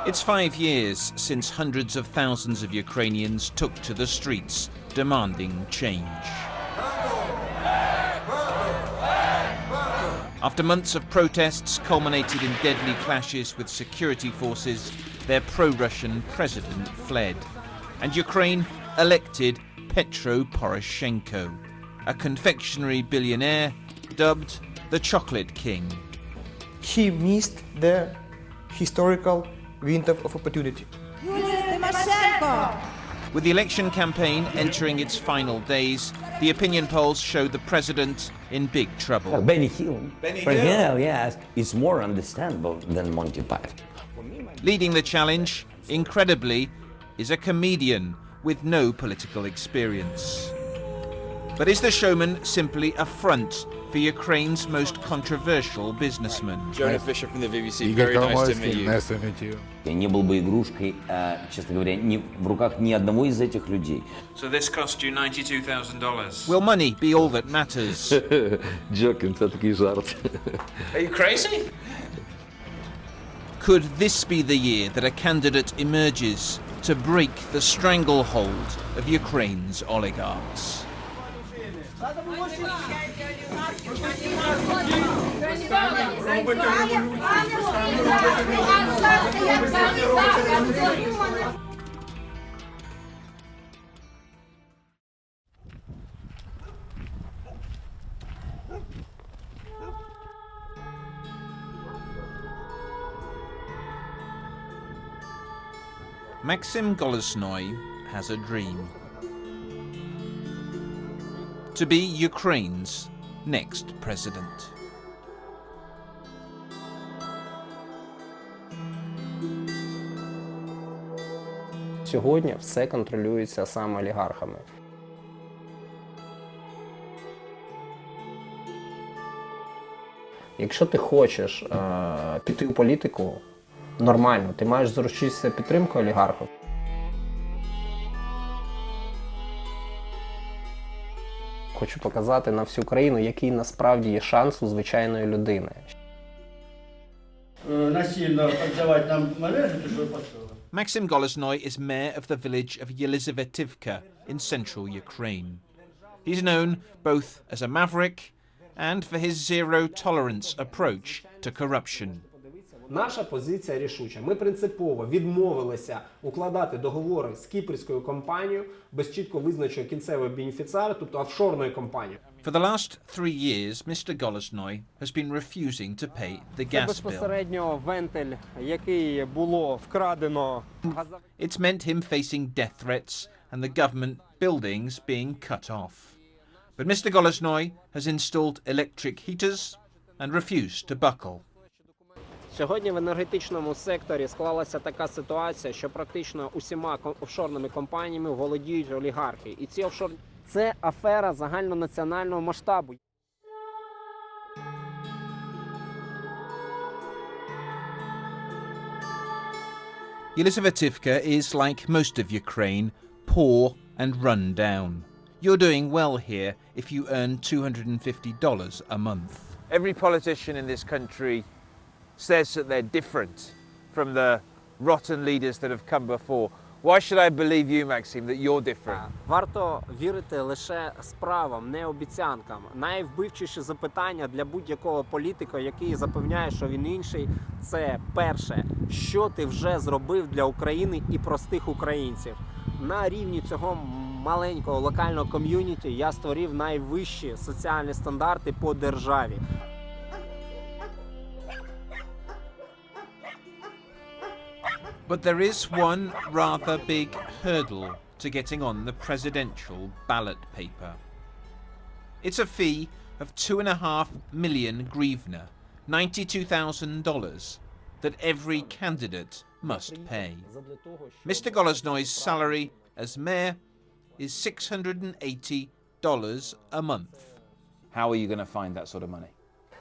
It's 5 years since hundreds of thousands of Ukrainians took to the streets demanding change. After months of protests culminated in deadly clashes with security forces, their pro-Russian president fled, and Ukraine elected Poroshenko, a confectionery billionaire dubbed the Chocolate King. He missed the historical window of opportunity. Tymoshenko! With the election campaign entering its final days, the opinion polls show the president in big trouble. Benny Hill, for him, yes, is more understandable than Monty Python. Leading the challenge, incredibly, is a comedian with no political experience. But is the showman simply a front for Ukraine's most controversial businessman? Jonah Fisher from the BBC. Very nice to meet you. Nice to meet you. Я не был бы игрушкой, честно говоря, в руках ни одного из этих людей. So this cost you $92,000. Will money be all that matters? Joking, це такий жарт. Are you crazy? Could this be the year that a candidate emerges to break the stranglehold of Ukraine's oligarchs? Maxim has a dream: to be Ukraine's next president. Сьогодні все контролюється саме олігархами. Якщо ти хочеш піти у політику, нормально, ти маєш заручитися підтримкою олігархів. Хочу показати на всю країну, який насправді є шанс у звичайної людини. Насильно подавати нам належить, що поставили. Maxim is mayor of the village of Yelizavetivka in central Ukraine. He's known both as a maverick and for his zero-tolerance approach to corruption. Наша позиція рішуча. Ми принципово відмовилися укладати договори з кіпрською компанією без чітко визначеного кінцевого бенефіціара, тобто офшорною компанією. For the last 3 years, Mr. Golosnoy has been refusing to pay the gas bill. Безпосередньо вентиль, який було вкрадено. It's meant him facing death threats and the government buildings being cut off. But Mr. Golosnoy has installed electric heaters and refused to buckle. Сьогодні в енергетичному секторі склалася така ситуація, що практично усіма офшорними компаніями володіють олігархи. І ці офшорні – це афера загальнонаціонального масштабу. Yelizavetivka is, like most of Ukraine, poor and run down. You're doing well here if you earn $250 a month. Every politician in this country says that they're different from the rotten leaders that have come before. Why should I believe you, Maxim, that you're different? Варто вірити лише справам, не обіцянкам. Найвбивчіше запитання для будь-якого політика, який запевняє, що він інший, це перше, що ти вже зробив для України і простих українців. На рівні цього маленького локального ком'юніті я створив найвищі соціальні стандарти по державі. But there is one rather big hurdle to getting on the presidential ballot paper. It's a fee of 2.5 million hryvnia, $92,000, that every candidate must pay. Mr. Golosnoy's salary as mayor is $680 a month. How are you going to find that sort of money?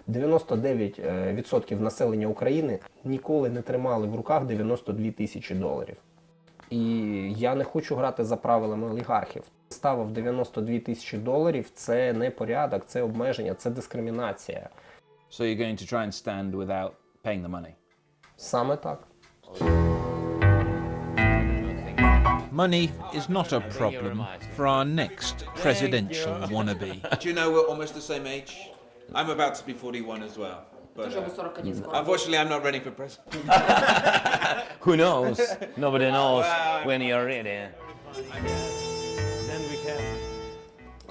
99% населення України ніколи не тримали в руках $92 тисячі. І я не хочу грати за правилами олігархів. Ставив $92 тисячі – це не порядок, це обмеження, це дискримінація. So you're going to try and stand without paying the money? Саме так. Money is not a problem for our next presidential wannabe. Do you know we're almost the same age? I'm about to be 41 as well. But unfortunately, I'm not running for president. Who knows? Nobody knows when you're ready. Then we can.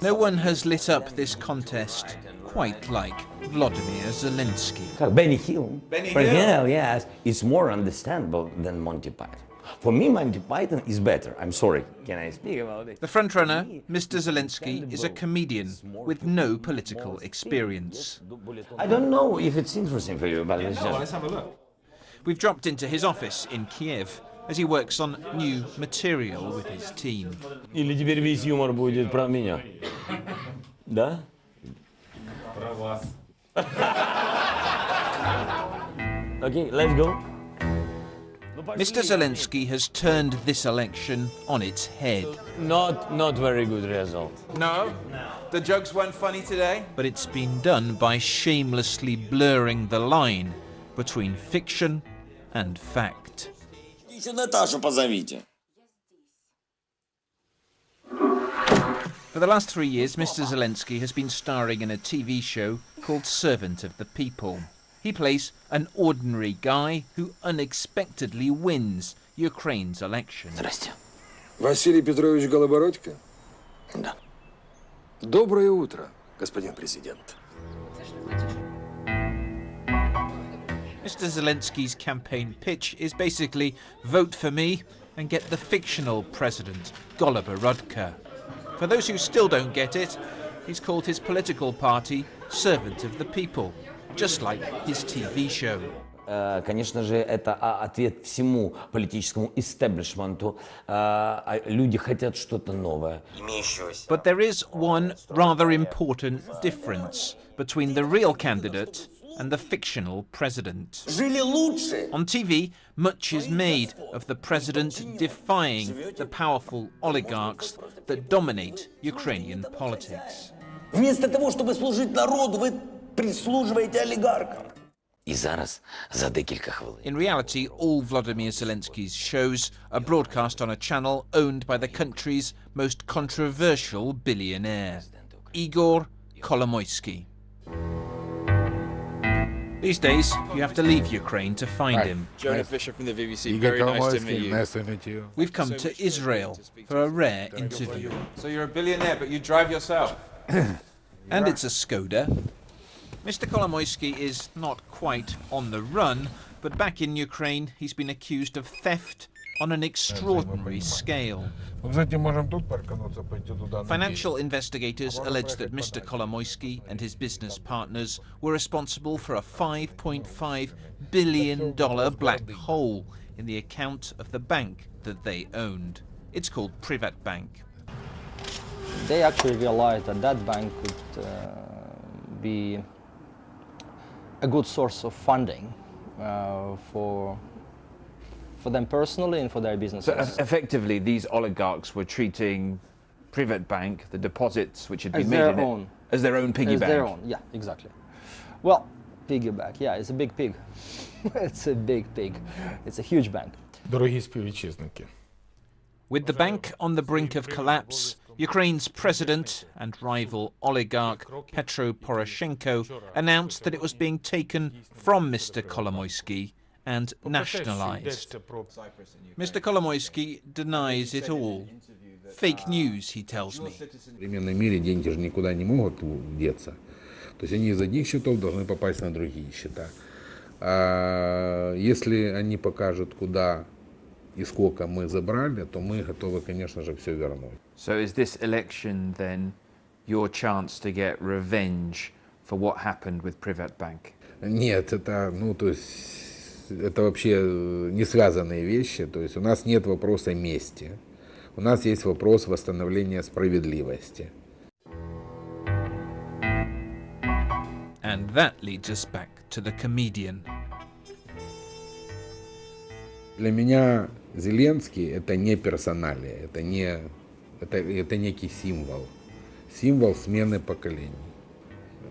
No one has lit up this contest quite like Vladimir Zelenskyy. Benny Hill. Benny For Hill? him, yes, is more understandable than Monty Python. For me, Monty Python is better. I'm sorry. Can I speak about it? The frontrunner, Mr. Zelenskyy, is a comedian with no political experience. I don't know if it's interesting for you, but Let's have a look. We've dropped into his office in Kiev as he works on new material with his team. Или теперь весь юмор будет про меня? Да? Про вас. Okay, let's go. Mr. Zelenskyy has turned this election on its head. Not very good result. No? The jokes weren't funny today? But it's been done by shamelessly blurring the line between fiction and fact. Еще Наташу позовите. For the last 3 years, Mr. Zelenskyy has been starring in a TV show called Servant of the People. He plays an ordinary guy who unexpectedly wins Ukraine's election. Здрасте. Василий Петрович Голобородько? Да. Доброе утро, господин президент. Mr. Zelenskyy's campaign pitch is basically vote for me and get the fictional president, Goloborodko. For those who still don't get it, he's called his political party Servant of the People, just like his TV show. Конечно же, это ответ всему политическому истеблишменту. Люди хотят что-то новое. But there is one rather important difference between the real candidate and the fictional president. Жили лучше. On TV, much is made of the president defying the powerful oligarchs that dominate Ukrainian politics. Вместо того, чтобы служить народу, вы прислуживаете олигархам. І зараз за декілька хвилин. In reality, all Vladimir Zelenskyy's shows are broadcast on a channel owned by the country's most controversial billionaire, Igor Kolomoisky. These days, you have to leave Ukraine to find him. Jonah Fisher from the BBC. Igor Very nice to meet Kolomoisky, you. nice to meet you. We've come to Israel for a rare interview. So you're a billionaire, but you drive yourself? And it's a Skoda. Mr. Kolomoisky is not quite on the run, but back in Ukraine, he's been accused of theft on an extraordinary scale. Financial investigators allege that Mr. Kolomoisky and his business partners were responsible for a $5.5 billion black hole in the account of the bank that they owned. It's called Privatbank. They actually realized that that bank could be a good source of funding for them personally and for their businesses. So effectively, these oligarchs were treating Privatbank, the deposits which had been made in it, as their own piggy as bank. their own, yeah, exactly. Well, piggy bank, yeah, it's a big pig. It's a big pig. It's a huge bank. Дорогі співвітчизники. With the bank on the brink of collapse, Ukraine's president and rival oligarch Petro Poroshenko announced that it was being taken from Mr. Kolomoisky and nationalized. Mr. Kolomoisky denies it all. Fake news, he tells me. В современном мире деньги же никуда не могут деться. То есть они из одних счетов должны попасть на другие счета. А если они покажут, куда и сколько мы забрали, то мы готовы, конечно же, все вернуть. So is this election then your chance to get revenge for what happened with Privatbank? Нет, это, то есть, это вообще не связанные вещи. То есть у нас нет вопроса мести. У нас есть вопрос восстановления справедливости. And that leads us back to the comedian. Для меня Зеленский это не персоналия, это некий символ. Символ смены поколений.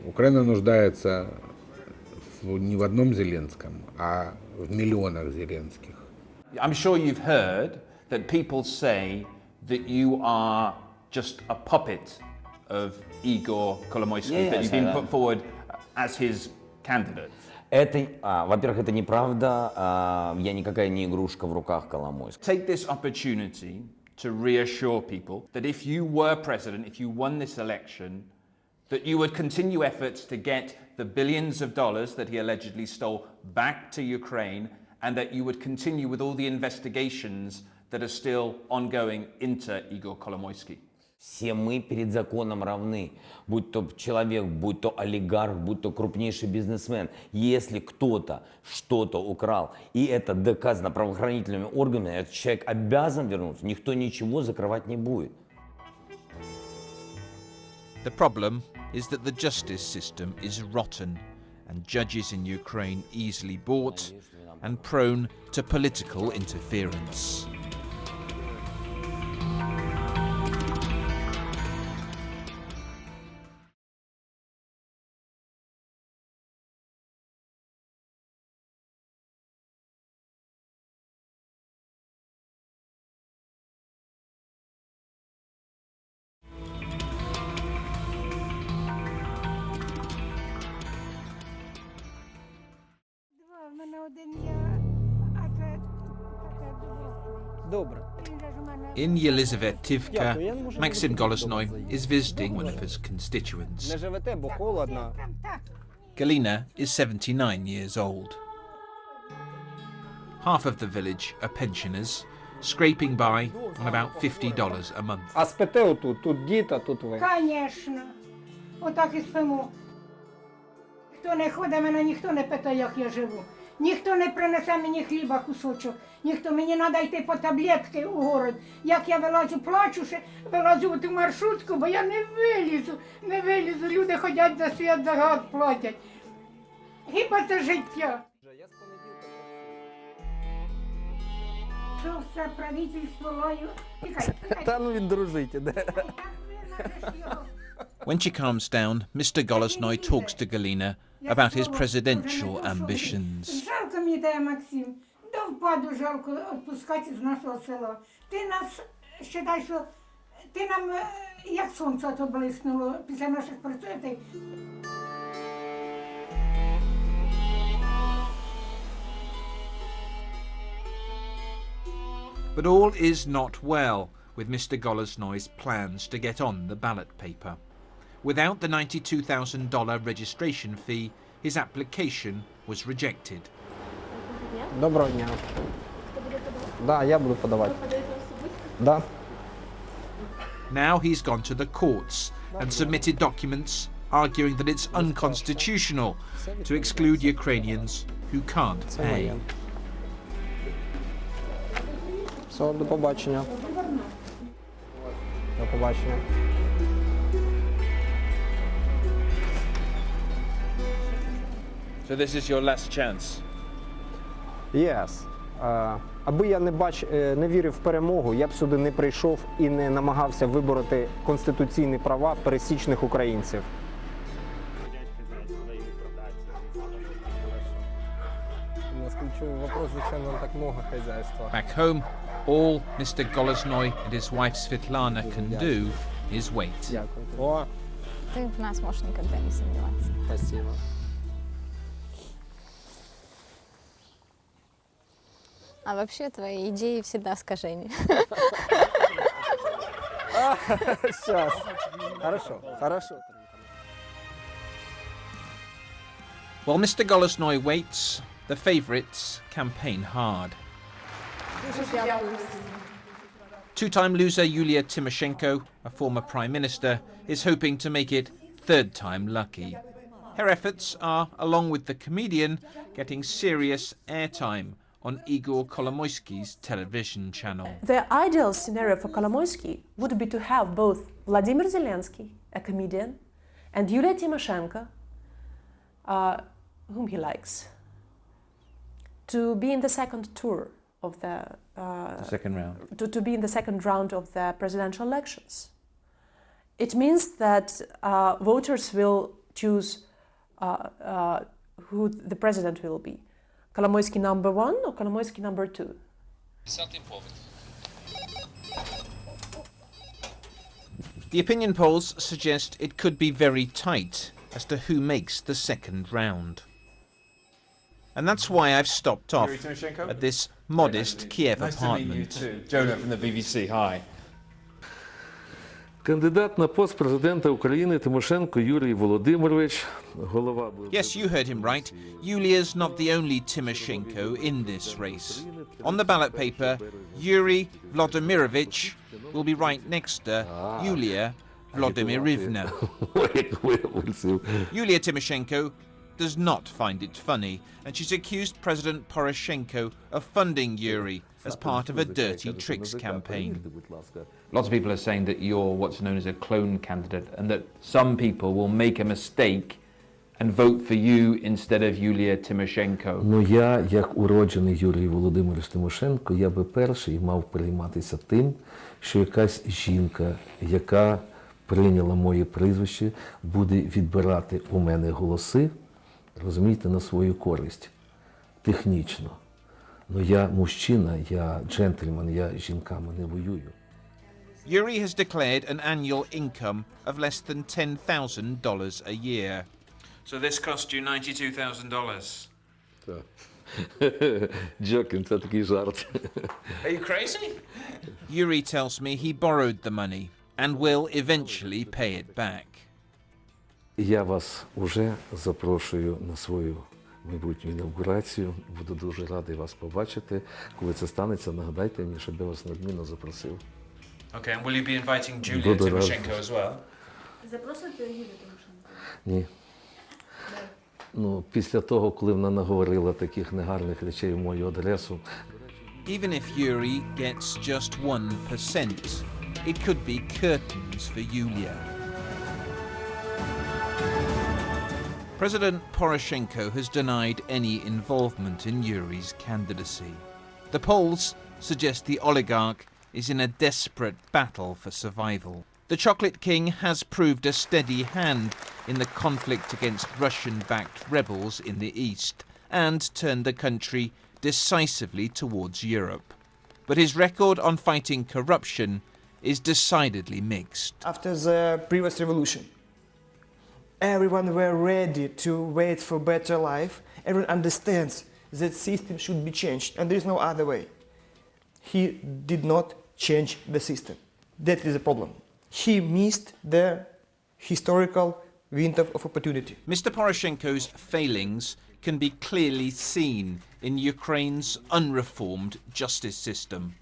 Украина нуждается не в одном Зеленском, а в миллионах Зеленских. I'm sure you've heard that people say that you are just a puppet of Igor Kolomoisky, that you've been put forward as his candidate? Во-первых, это неправда. Я никакая не игрушка в руках Коломойского. Take this opportunity to reassure people that if you were president, if you won this election, that you would continue efforts to get the billions of dollars that he allegedly stole back to Ukraine, and that you would continue with all the investigations that are still ongoing into Igor Kolomoisky. Все мы перед законом равны, будь то человек, будь то олигарх, будь то крупнейший бизнесмен. Если кто-то что-то украл, и это доказано правоохранительными органами, этот человек обязан вернуться, никто ничего закрывать не будет. The problem is that the justice system is rotten, and judges in Ukraine easily bought and prone to political interference. In Yelizavetivka, Maxim Golosnoy is visiting one of his constituents. Galina is 79 years old. Half of the village are pensioners, scraping by on about $50 a month. А спите отут? Тут діти, тут ви? Звісно. Отак і спимо. Хто не ходить, мене ніхто не питає, як я живу. Ніхто не принесе мені хліба кусочок. Ніхто, мені треба йти по таблетки у город. Як я вилазю, плачу, ще вилазю в ту маршрутку, бо я не вилізу. Люди ходять за світ, за газ платять. Хіба це життя? Що все правительство лаю? Та ну він дружить, іде. When she calms down, Mr. Golosnoy talks to Galina about his presidential ambitions. Жалко мені тебе, Максим. До впаду жалко відпускати з нашого села. Ти нас, вважай, що ти нам, як сонце то блиснуло після наших працювань. But all is not well with Mr. Golosnoy's plans to get on the ballot paper. Without the $92,000 registration fee, his application was rejected. Доброго дня. Да, я буду подавати. Да. Now he's gone to the courts and submitted documents arguing that it's unconstitutional to exclude Ukrainians who can't pay. Все, до побачення. До побачення. So this is your last chance. Yes. Аби я не вірив в перемогу, я б сюди не прийшов і не намагався вибороти конституційні права пересічних українців. Back home, all Mr. Golosnoy and his wife Svetlana can do is wait. О, Ты в нас можешь никогда не сомневаться. спасибо. А вообще твои идеи всегда искажения. Сейчас. Хорошо, хорошо. While Mr. Golosnoy waits, the favourites campaign hard. Two-time loser Yulia Tymoshenko, a former prime minister, is hoping to make it third time lucky. Her efforts are, along with the comedian, getting serious airtime on Igor Kolomoisky's television channel. The ideal scenario for Kolomoisky would be to have both Vladimir Zelenskyy, a comedian, and Yulia Tymoshenko, whom he likes, to be in the second tour of the second round. To be in the second round of the presidential elections. It means that voters will choose who the president will be. Kolomoisky number 1 or Kolomoisky number 2? The opinion polls suggest it could be very tight as to who makes the second round. And that's why I've stopped off at this modest Kiev apartment. Jonah from the BBC, hi. Кандидат на пост президента України Тимошенко Юрій Володимирович, голова... Yes, you heard him right. Yulia's not the only Tymoshenko in this race. On the ballot paper, Yuri Vladimirovich will be right next to Yulia Vladimirovna. Yulia Tymoshenko does not find it funny, and she's accused President Poroshenko of funding Yuri as part of a dirty tricks campaign. Lots of people are saying that you're what's known as a clone candidate and that some people will make a mistake and vote for you instead of Yulia Tymoshenko. Ну я, як уроджений Юрій Володимирович Тимошенко, я би перший мав перейматися тим, що якась жінка, яка прийняла моє прізвище, буде відбирати у мене голоси, розумієте, на свою користь, технічно. Но я мужчина, я джентльмен, я з жінками не воюю. Yuri has declared an annual income of less than $10,000 a year. So this cost you $92,000. Joking, це такий жарт. Are you crazy? Yuri tells me he borrowed the money and will eventually pay it back. Я вас уже запрошую на свою майбутню інавгурацію. Буду дуже радий вас побачити. Коли це станеться, нагадайте мені, щоб я вас надмінно запросив. Okay, and will you be inviting Julia Tymoshenko as well? Запросите Юлію Тимошенко? Ні. Ну, після того, коли вона наговорила таких негарних речей в мою адресу. Even if Yuri gets just 1%, it could be curtains for Yulia. President Poroshenko has denied any involvement in Yuri's candidacy. The polls suggest the oligarch is in a desperate battle for survival. The Chocolate King has proved a steady hand in the conflict against Russian-backed rebels in the east and turned the country decisively towards Europe. But his record on fighting corruption is decidedly mixed. After the previous revolution, everyone were ready to wait for better life. Everyone understands that system should be changed and there is no other way. He did not change the system. That is the problem. He missed the historical window of opportunity. Mr. Poroshenko's failings can be clearly seen in Ukraine's unreformed justice system.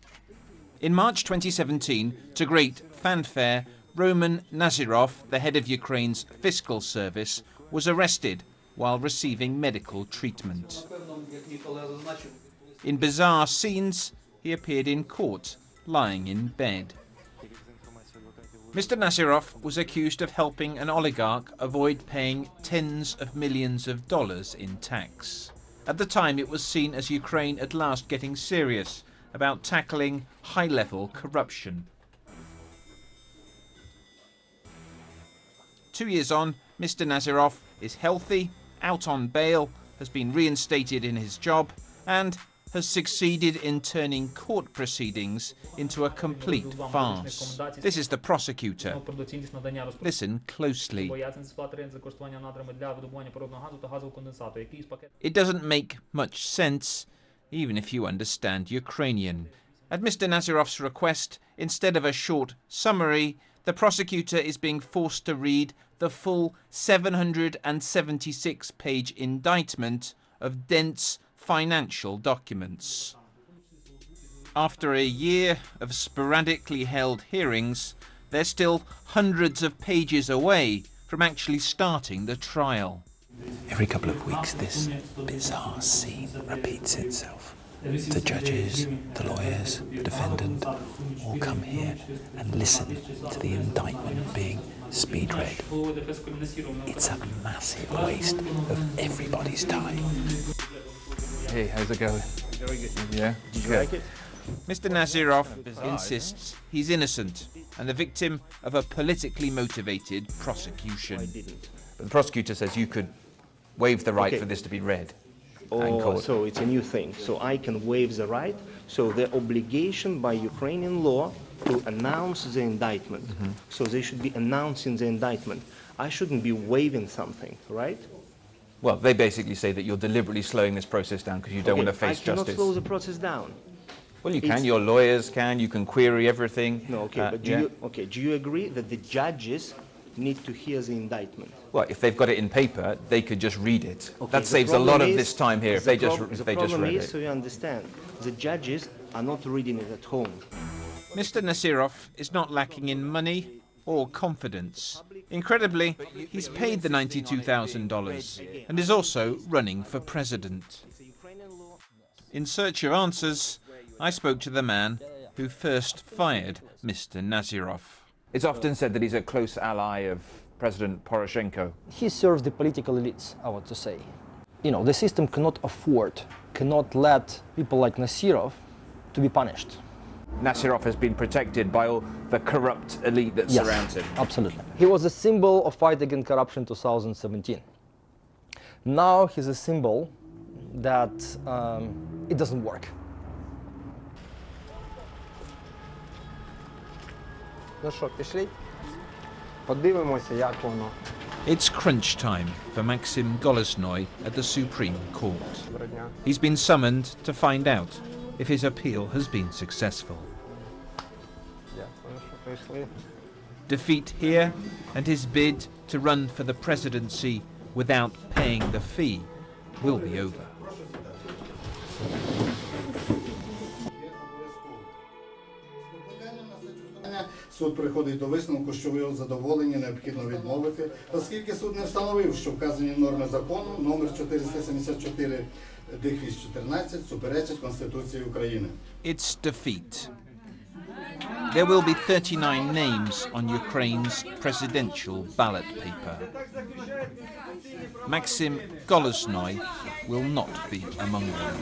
In March 2017, to great fanfare, Roman Nazirov, the head of Ukraine's fiscal service, was arrested while receiving medical treatment. In bizarre scenes, he appeared in court, lying in bed. Mr. Nazirov was accused of helping an oligarch avoid paying tens of millions of dollars in tax. At the time, it was seen as Ukraine at last getting serious about tackling high-level corruption. 2 years on, Mr. Nazirov is healthy, out on bail, has been reinstated in his job, and has succeeded in turning court proceedings into a complete farce. This is the prosecutor. Listen closely. It doesn't make much sense, even if you understand Ukrainian. At Mr. Nazirov's request, instead of a short summary, the prosecutor is being forced to read the full 776-page indictment of dense financial documents. After a year of sporadically held hearings, they're still hundreds of pages away from actually starting the trial. Every couple of weeks, this bizarre scene repeats itself. The judges, the lawyers, the defendant all come here and listen to the indictment being speed read. It's a massive waste of everybody's time. Hey, how's it going? Very good. Yeah? Did you like it? Mr. Nazirov insists he's innocent and the victim of a politically motivated prosecution. I didn't. But the prosecutor says you could waive the right Okay. for this to be read. Oh, so it's a new thing. So I can waive the right. So the obligation by Ukrainian law to announce the indictment. So they should be announcing the indictment. I shouldn't be waiving something, right? Well, they basically say that you're deliberately slowing this process down because you don't want to face justice. I cannot slow the process down. Well, you can. Your lawyers can. You can query everything. No, okay, but do you agree that the judges need to hear the indictment? Well, if they've got it in paper, they could just read it. That saves a lot of this time here if they just read it. The problem is, so you understand, the judges are not reading it at home. Mr. Nasirov is not lacking in money or confidence. Incredibly, he's paid the $92,000 and is also running for president. In search of answers, I spoke to the man who first fired Mr. Nasirov. It's often said that he's a close ally of President Poroshenko. He serves the political elites, I want to say. You know, the system cannot afford, cannot let people like Nasirov to be punished. Nasirov has been protected by all the corrupt elite that surrounds him. Absolutely. He was a symbol of fight against corruption in 2017. Now he's a symbol that it doesn't work. Ну що, пішли? Подивимося, як воно. It's crunch time for Maxim at the Supreme Court. He's been summoned to find out if his appeal has been successful. Defeat here and his bid to run for the presidency without paying the fee will be over. Суд приходить до висновку, що ви задоволені, необхідно відмовити, оскільки суд не встановив, що вказані норми закону номер 474/14 суперечать Конституції України. It's defeat. There will be 39 names on Ukraine's presidential ballot paper. Maxim will not be among them.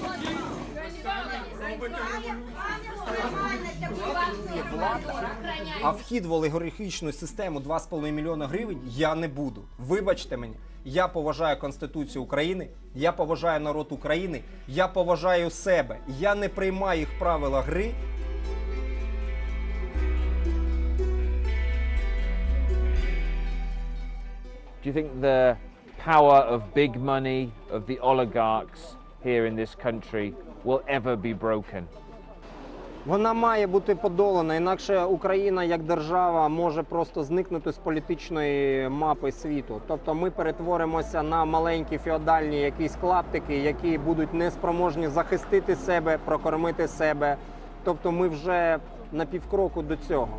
А вхід в олігархічну систему 2,5 мільйона гривень я не буду. Вибачте мені, я поважаю Конституцію України, я поважаю народ України, я поважаю себе. Я не приймаю їх правила гри. Do you think the power of big money, of the oligarchs here in this country will ever be broken? Вона має бути подолана, інакше Україна як держава може просто зникнути з політичної мапи світу. Тобто ми перетворимося на маленькі феодальні якісь клаптики, які будуть неспроможні захистити себе, прокормити себе. Тобто ми вже на півкроку до цього.